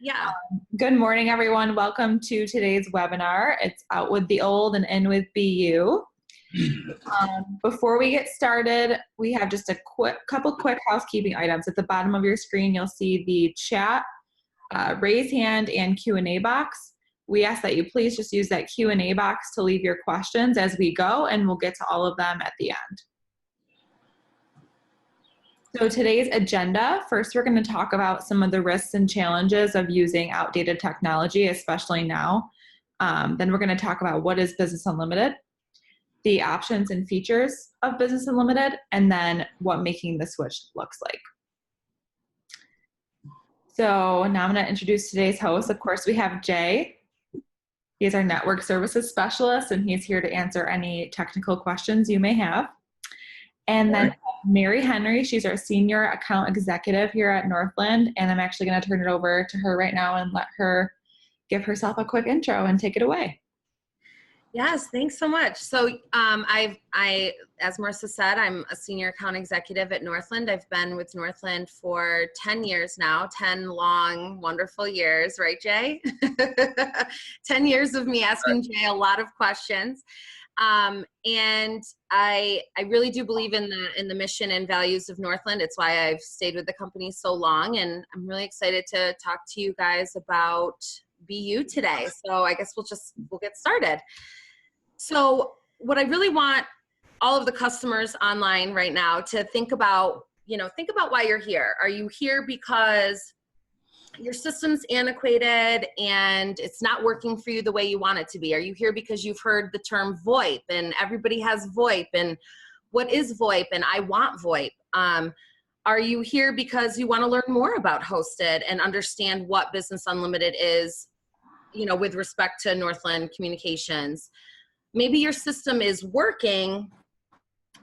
Yeah. Good morning, everyone. Welcome to today's webinar. It's Out with the Old and In with BU. Before we get started, we have just a couple quick housekeeping items. At the bottom of your screen, you'll see the chat, raise hand, and Q&A box. We ask that you please just use that Q&A box to leave your questions as we go, and we'll get to all of them at the end. So today's agenda, first we're going to talk about some of the risks and challenges of using outdated technology, especially now. Then we're going to talk about what is Business Unlimited, the options and features of Business Unlimited, and then what making the switch looks like. So now I'm going to introduce today's host. Of course, we have Jay. He is our Network Services Specialist, and he's here to answer any technical questions you may have. And then Mary Henry, she's our Senior Account Executive here at Northland, and I'm actually going to turn it over to her right now and let her give herself a quick intro and take it away. Yes, thanks so much. So as Marissa said, I'm a Senior Account Executive at Northland. I've been with Northland for 10 years now, 10 long, wonderful years, right, Jay? 10 years of me asking Jay a lot of questions. And I really do believe in the mission and values of Northland. It's why I've stayed with the company so long, and I'm really excited to talk to you guys about BU today. So I guess we'll get started. So what I really want all of the customers online right now to think about why you're here. Are you here because your system's antiquated and it's not working for you the way you want it to be? Are you here because you've heard the term VoIP and everybody has VoIP and what is VoIP and I want VoIP? Are you here because you want to learn more about hosted and understand what Business Unlimited is, with respect to Northland Communications? Maybe your system is working,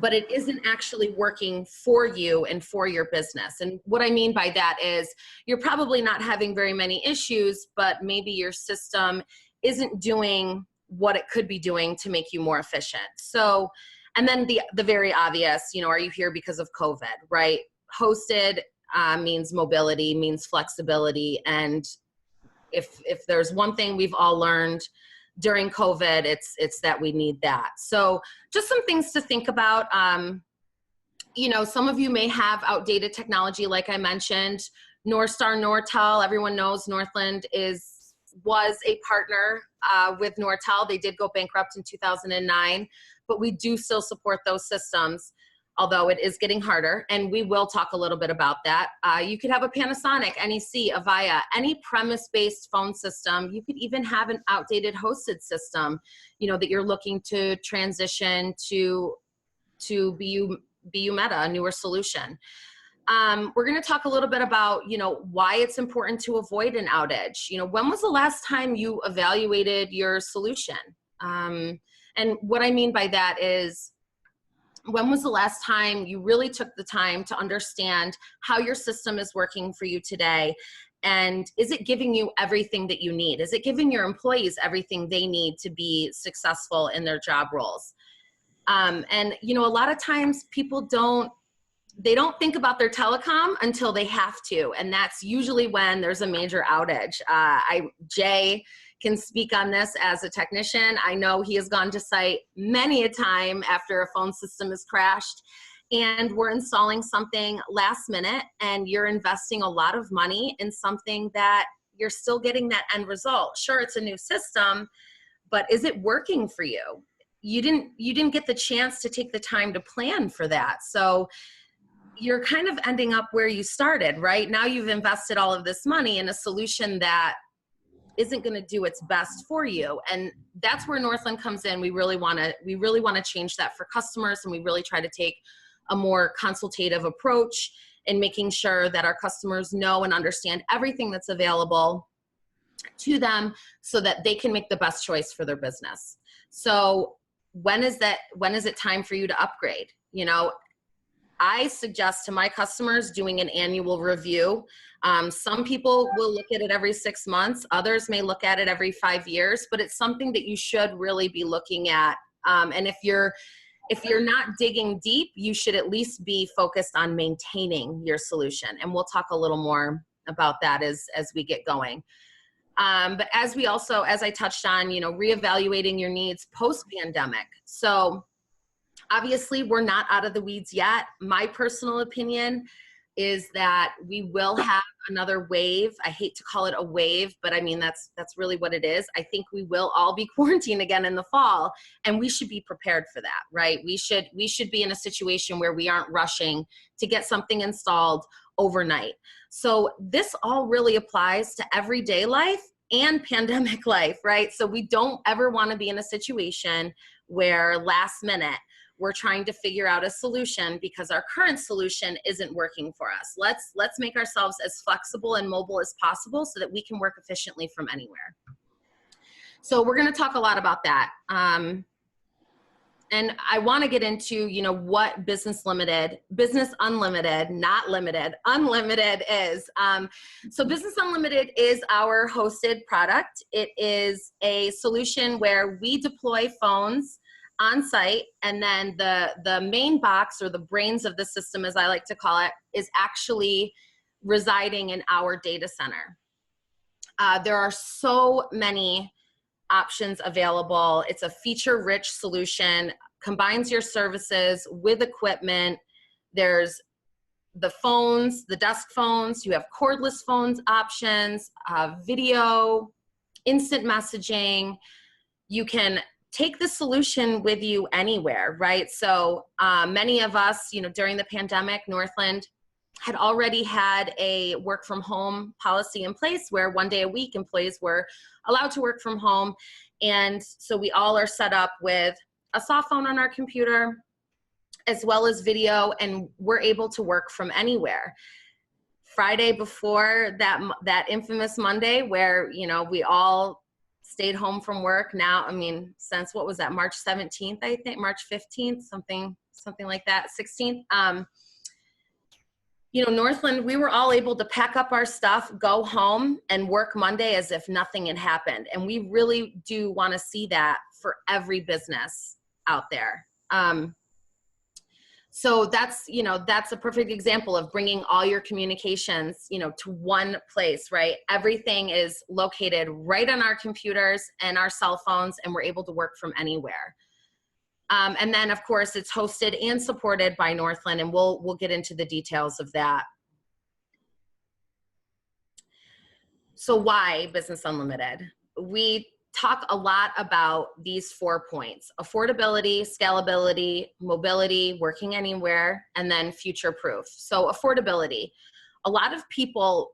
but it isn't actually working for you and for your business. And what I mean by that is you're probably not having very many issues, but maybe your system isn't doing what it could be doing to make you more efficient. So, and then the very obvious, are you here because of COVID, right? Hosted means mobility, means flexibility. And if there's one thing we've all learned during COVID, it's that we need that. So just some things to think about. Some of you may have outdated technology, like I mentioned. Northstar, Nortel, everyone knows Northland was a partner with Nortel. They did go bankrupt in 2009, but we do still support those systems, although it is getting harder, and we will talk a little bit about that. You could have a Panasonic, NEC, Avaya, any premise-based phone system. You could even have an outdated hosted system, that you're looking to transition to BU Meta, a newer solution. We're going to talk a little bit about, why it's important to avoid an outage. When was the last time you evaluated your solution? And what I mean by that is, when was the last time you really took the time to understand how your system is working for you today? And is it giving you everything that you need? Is it giving your employees everything they need to be successful in their job roles? And, a lot of times people don't think about their telecom until they have to. And that's usually when there's a major outage. Jay can speak on this as a technician. I know he has gone to site many a time after a phone system has crashed and we're installing something last minute and you're investing a lot of money in something that you're still getting that end result. Sure, it's a new system, but is it working for you? You didn't get the chance to take the time to plan for that. So you're kind of ending up where you started, right? Now you've invested all of this money in a solution that isn't going to do its best for you. And that's where Northland comes in. We really want to change that for customers, and we really try to take a more consultative approach in making sure that our customers know and understand everything that's available to them so that they can make the best choice for their business. So when is it time for you to upgrade? I suggest to my customers doing an annual review. Some people will look at it every 6 months. Others may look at it every 5 years, but it's something that you should really be looking at. And if you're not digging deep, you should at least be focused on maintaining your solution. And we'll talk a little more about that as we get going. But as I touched on, reevaluating your needs post-pandemic. So obviously we're not out of the weeds yet. My personal opinion is that we will have another wave. I hate to call it a wave, but I mean, that's really what it is. I think we will all be quarantined again in the fall, and we should be prepared for that, right? We should be in a situation where we aren't rushing to get something installed overnight. So this all really applies to everyday life and pandemic life, right? So we don't ever want to be in a situation where last minute we're trying to figure out a solution because our current solution isn't working for us. Let's make ourselves as flexible and mobile as possible so that we can work efficiently from anywhere. So we're going to talk a lot about that. And I want to get into, what Business Unlimited, not limited, unlimited is. So Business Unlimited is our hosted product. It is a solution where we deploy phones on site, and then the main box, or the brains of the system, as I like to call it, is actually residing in our data center. There are so many options available. It's a feature-rich solution, combines your services with equipment. There's the phones, the desk phones, you have cordless phones options, video, instant messaging. You can take the solution with you anywhere, right? So many of us, during the pandemic, Northland had already had a work from home policy in place where 1 day a week employees were allowed to work from home. And so we all are set up with a soft phone on our computer as well as video, and we're able to work from anywhere. Friday before that infamous Monday where, we all stayed home from work. Now, I mean, since what was that, March 17th, I think, March 15th, something like that, 16th. Northland, we were all able to pack up our stuff, go home, and work Monday as if nothing had happened. And we really do want to see that for every business out there. So that's a perfect example of bringing all your communications, to one place, right? Everything is located right on our computers and our cell phones, and we're able to work from anywhere. And then, of course, it's hosted and supported by Northland, and we'll get into the details of that. So why Business Unlimited? We talk a lot about these 4 points: affordability, scalability, mobility, working anywhere, and then future-proof. So affordability. A lot of people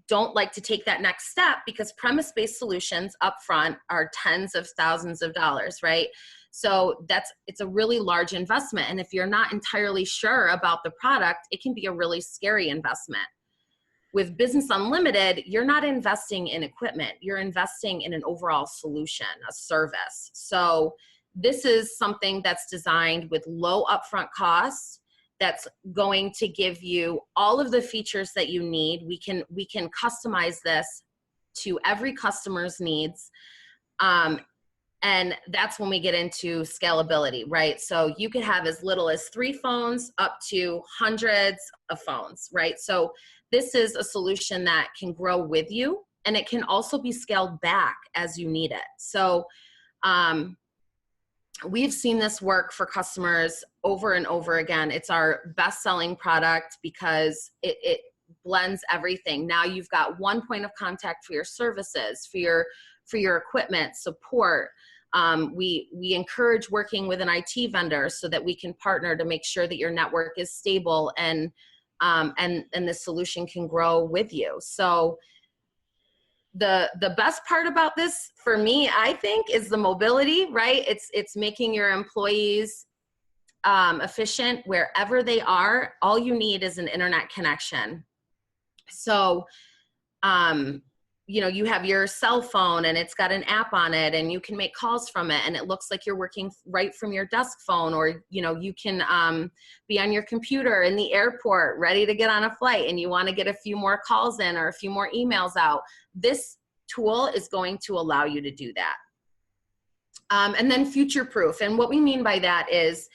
don't like to take that next step because premise-based solutions upfront are tens of thousands of dollars, right? So it's a really large investment. And if you're not entirely sure about the product, it can be a really scary investment. With Business Unlimited, you're not investing in equipment. You're investing in an overall solution, a service. So this is something that's designed with low upfront costs, that's going to give you all of the features that you need. We can customize this to every customer's needs. And that's when we get into scalability, right? So you could have as little as 3 phones up to hundreds of phones, right? So this is a solution that can grow with you, and it can also be scaled back as you need it. So we've seen this work for customers over and over again. It's our best-selling product because it blends everything. Now you've got one point of contact for your services, for your equipment, support. We encourage working with an IT vendor so that we can partner to make sure that your network is stable and the solution can grow with you. So the best part about this for me, I think, is the mobility, right? It's making your employees efficient wherever they are. All you need is an internet connection. So, you have your cell phone and it's got an app on it and you can make calls from it and it looks like you're working right from your desk phone, or, you can be on your computer in the airport ready to get on a flight and you want to get a few more calls in or a few more emails out. This tool is going to allow you to do that. And then future-proof. And what we mean by that is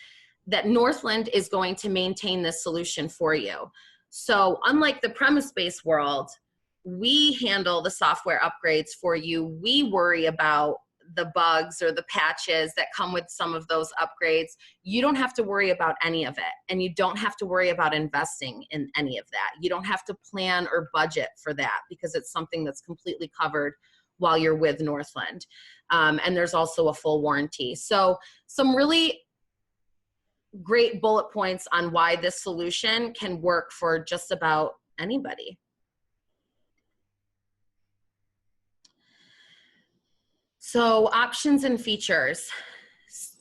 that Northland is going to maintain this solution for you. So unlike the premise-based world, we handle the software upgrades for you. We worry about the bugs or the patches that come with some of those upgrades. You don't have to worry about any of it. And you don't have to worry about investing in any of that. You don't have to plan or budget for that because it's something that's completely covered while you're with Northland. And there's also a full warranty. So some really great bullet points on why this solution can work for just about anybody. So options and features.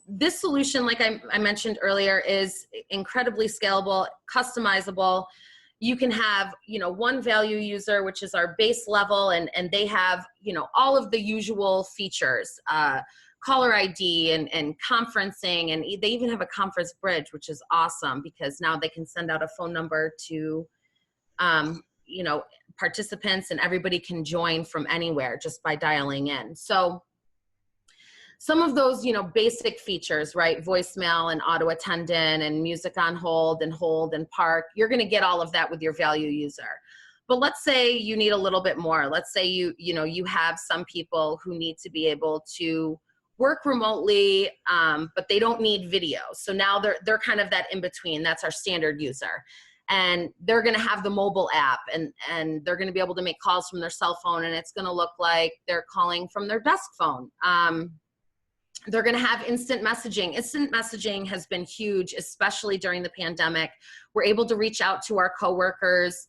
This solution, like I mentioned earlier, is incredibly scalable, customizable. You can have, one value user, which is our base level, and they have, all of the usual features, caller ID and conferencing, and they even have a conference bridge, which is awesome because now they can send out a phone number to, participants, and everybody can join from anywhere just by dialing in. So some of those, basic features, right? Voicemail and auto attendant and music on hold and park, you're going to get all of that with your value user. But let's say you need a little bit more. Let's say you have some people who need to be able to work remotely, but they don't need video. So now they're kind of that in between. That's our standard user. And they're going to have the mobile app, and they're going to be able to make calls from their cell phone, and it's going to look like they're calling from their desk phone. They're going to have instant messaging. Instant messaging has been huge, especially during the pandemic. We're able to reach out to our coworkers,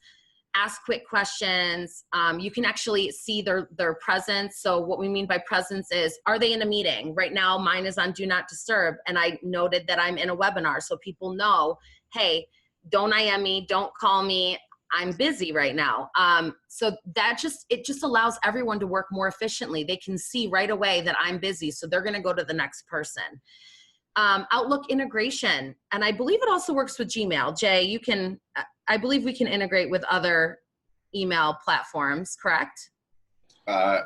ask quick questions. You can actually see their presence. So what we mean by presence is, are they in a meeting? Right now, mine is on Do Not Disturb, and I noted that I'm in a webinar, so people know, hey, don't IM me, don't call me, I'm busy right now. So it just allows everyone to work more efficiently. They can see right away that I'm busy, so they're gonna go to the next person. Outlook integration, and I believe it also works with Gmail. Jay, I believe we can integrate with other email platforms, correct?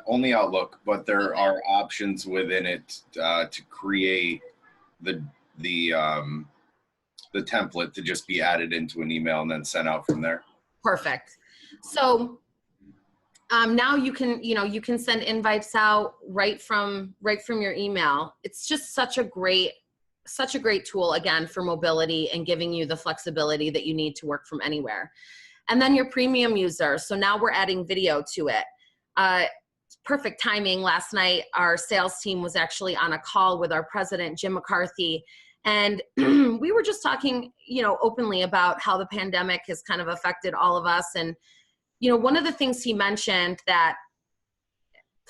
Only Outlook, but there are options within it to create the template to just be added into an email and then sent out from there. Perfect. So now you can send invites out right from your email. It's just such a great tool, again, for mobility and giving you the flexibility that you need to work from anywhere. And then your premium user. So now we're adding video to it. Perfect timing. Last night, our sales team was actually on a call with our president, Jim McCarthy. And we were just talking, openly about how the pandemic has kind of affected all of us. And, one of the things he mentioned that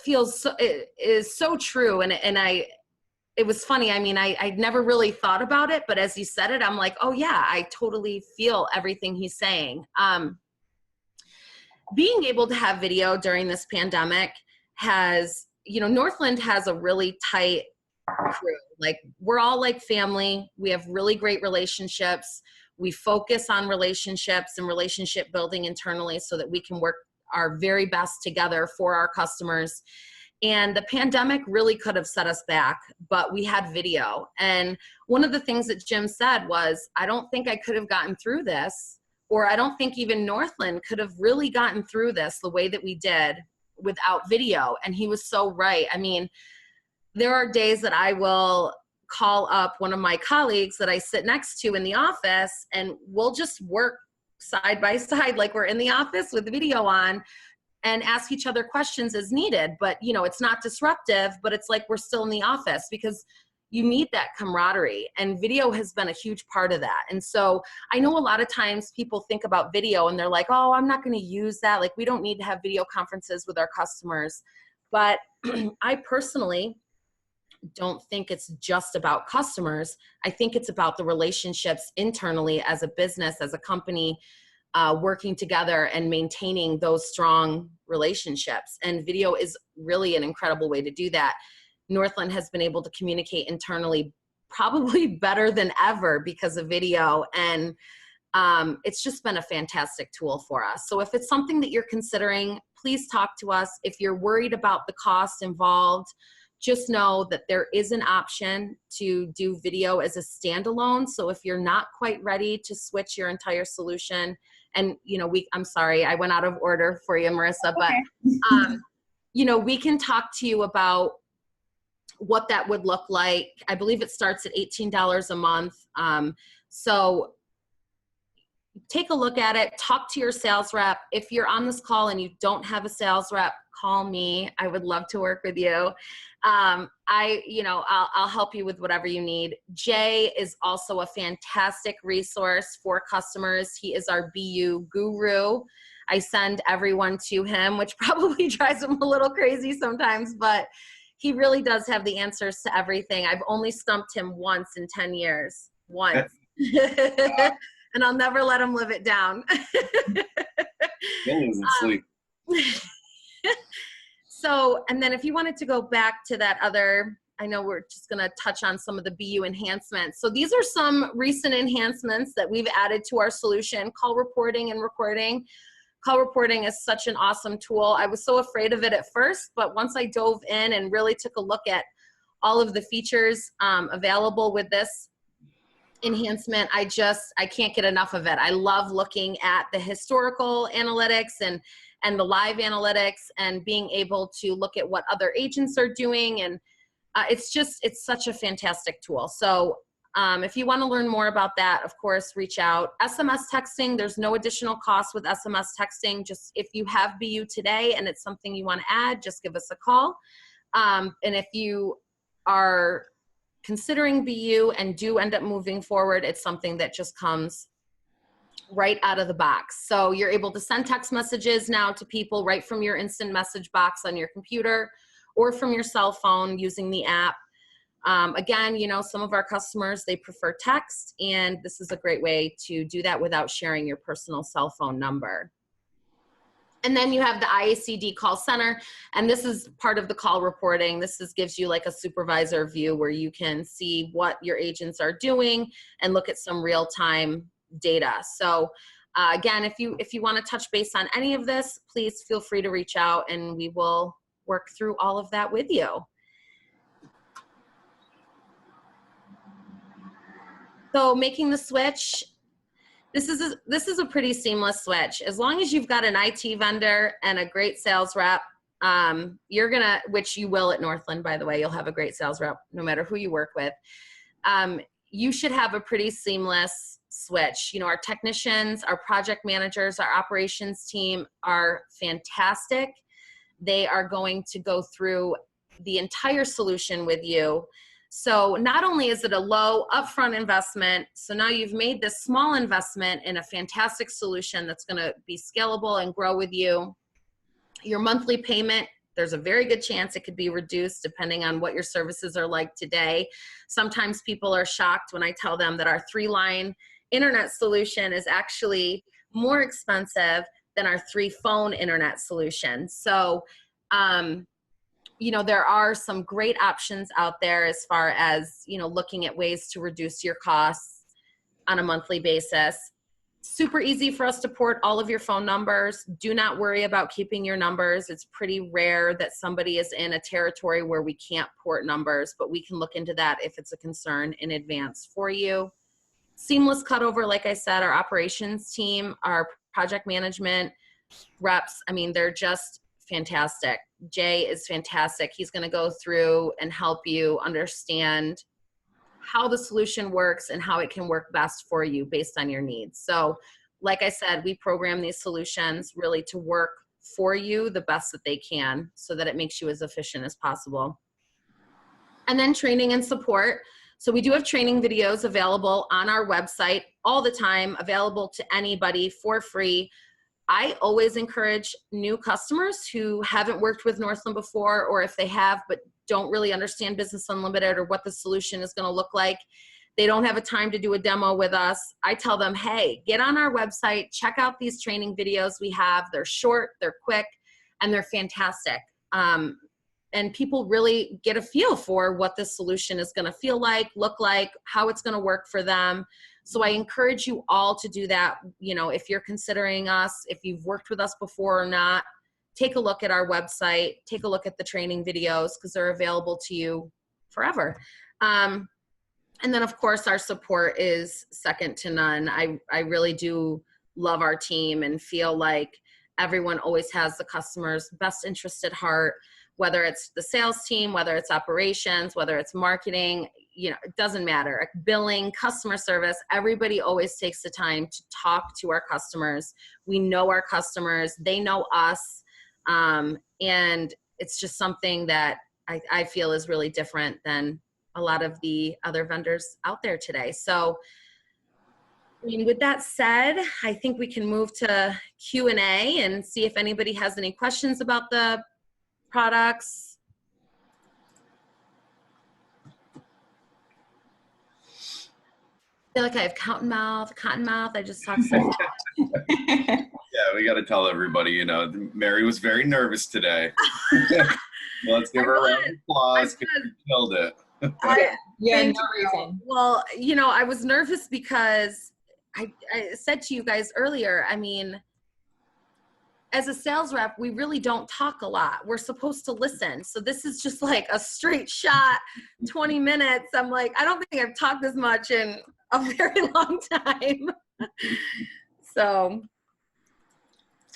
is so true. And it was funny. I mean, I'd never really thought about it, but as he said it, I'm like, oh yeah, I totally feel everything he's saying. Being able to have video during this pandemic has, Northland has a really tight crew. Like, we're all like family. We have really great relationships. We focus on relationships and relationship building internally so that we can work our very best together for our customers. And the pandemic really could have set us back, but we had video. And one of the things that Jim said was, I don't think I could have gotten through this, or I don't think even Northland could have really gotten through this the way that we did without video. And he was so right. I mean, there are days that I will call up one of my colleagues that I sit next to in the office, and we'll just work side by side like we're in the office with the video on, and ask each other questions as needed. But, it's not disruptive, but it's like we're still in the office because you need that camaraderie, and video has been a huge part of that. And so I know a lot of times people think about video and they're like, oh, I'm not going to use that. Like, we don't need to have video conferences with our customers. But I personally don't think it's just about customers. I think it's about the relationships internally as a business, as a company, working together and maintaining those strong relationships. And video is really an incredible way to do that. Northland has been able to communicate internally probably better than ever because of video. And it's just been a fantastic tool for us. So if it's something that you're considering, please talk to us. If you're worried about the cost involved, just know that there is an option to do video as a standalone. So if you're not quite ready to switch your entire solution, And, I'm sorry, I went out of order for you, Marissa, but, we can talk to you about what that would look like. I believe it starts at $18 a month. So take a look at it, talk to your sales rep. If you're on this call and you don't have a sales rep, call me. I would love to work with you. I'll help you with whatever you need. Jay is also a fantastic resource for customers. He is our BU guru. I send everyone to him, which probably drives him a little crazy sometimes, but he really does have the answers to everything. I've only stumped him once in 10 years. Once. And I'll never let him live it down. Bill isn't asleep. So, and then if you wanted to go back to that other, I know we're just going to touch on some of the BU enhancements. So these are some recent enhancements that we've added to our solution: call reporting and recording. Call reporting is such an awesome tool. I was so afraid of it at first, but once I dove in and really took a look at all of the features available with this enhancement, I can't get enough of it. I love looking at the historical analytics and the live analytics and being able to look at what other agents are doing. And it's such a fantastic tool. So if you want to learn more about that, of course, reach out. SMS texting, there's no additional cost with SMS texting. Just if you have BU today and it's something you want to add, just give us a call. And if you are considering BU and do end up moving forward, it's something that just comes right out of the box. So you're able to send text messages now to people right from your instant message box on your computer or from your cell phone using the app. Again, some of our customers, they prefer text, and this is a great way to do that without sharing your personal cell phone number. And then you have the IACD call center, and this is part of the call reporting. This gives you like a supervisor view where you can see what your agents are doing and look at some real-time data. So again, if you want to touch base on any of this, please feel free to reach out and we will work through all of that with you. So making the switch, this is a pretty seamless switch. As long as you've got an IT vendor and a great sales rep, which you will at Northland, by the way, you'll have a great sales rep no matter who you work with. You should have a pretty seamless switch. Our technicians, our project managers, our operations team are fantastic. They are going to go through the entire solution with you. So not only is it a low upfront investment, so now you've made this small investment in a fantastic solution that's going to be scalable and grow with you. Your monthly payment, there's a very good chance it could be reduced depending on what your services are like today. Sometimes people are shocked when I tell them that our 3-line internet solution is actually more expensive than our 3-phone internet solution. So, there are some great options out there as far as, looking at ways to reduce your costs on a monthly basis. Super easy for us to port all of your phone numbers. Do not worry about keeping your numbers. It's pretty rare that somebody is in a territory where we can't port numbers, but we can look into that if it's a concern in advance for you. Seamless cutover, like I said, our operations team, our project management reps, they're just fantastic. Jay is fantastic. He's going to go through and help you understand how the solution works and how it can work best for you based on your needs. So like I said, we program these solutions really to work for you the best that they can so that it makes you as efficient as possible. And then training and support. So we do have training videos available on our website all the time, available to anybody for free. I always encourage new customers who haven't worked with Northland before, or if they have but don't really understand Business Unlimited or what the solution is going to look like, they don't have a time to do a demo with us. I tell them, hey, get on our website, check out these training videos we have. They're short, they're quick, and they're fantastic. And people really get a feel for what this solution is going to feel like, look like, how it's going to work for them. So I encourage you all to do that. If you're considering us, if you've worked with us before or not, take a look at our website, take a look at the training videos because they're available to you forever. And then of course our support is second to none. I really do love our team and feel like everyone always has the customer's best interest at heart, whether it's the sales team, whether it's operations, whether it's marketing, you know, it doesn't matter. Billing, customer service, everybody always takes the time to talk to our customers. We know our customers, they know us. And it's just something that I feel is really different than a lot of the other vendors out there today. So, I mean, with that said, I think we can move to Q&A and see if anybody has any questions about the products. I feel like I have cotton mouth. I just talk so fast. Yeah, we got to tell everybody, you know, Mary was very nervous today. Let's give her a round of applause because she killed it. Yeah, Thank no reason. Well, you know, I was nervous because I said to you guys earlier, I mean, as a sales rep, we really don't talk a lot. We're supposed to listen. So this is just like a straight shot, 20 minutes. I'm like, I don't think I've talked this much in a very long time. So.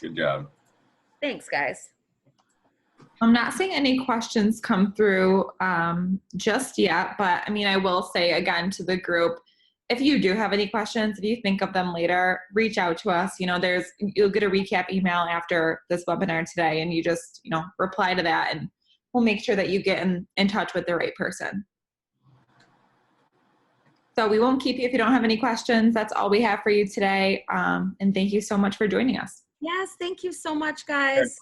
Good job. Thanks, guys. I'm not seeing any questions come through just yet, but I mean, I will say again to the group, if you do have any questions, if you think of them later, reach out to us. You know, you'll get a recap email after this webinar today, and you just, you know, reply to that, and we'll make sure that you get in touch with the right person. So we won't keep you if you don't have any questions. That's all we have for you today. And thank you so much for joining us. Yes, thank you so much, guys.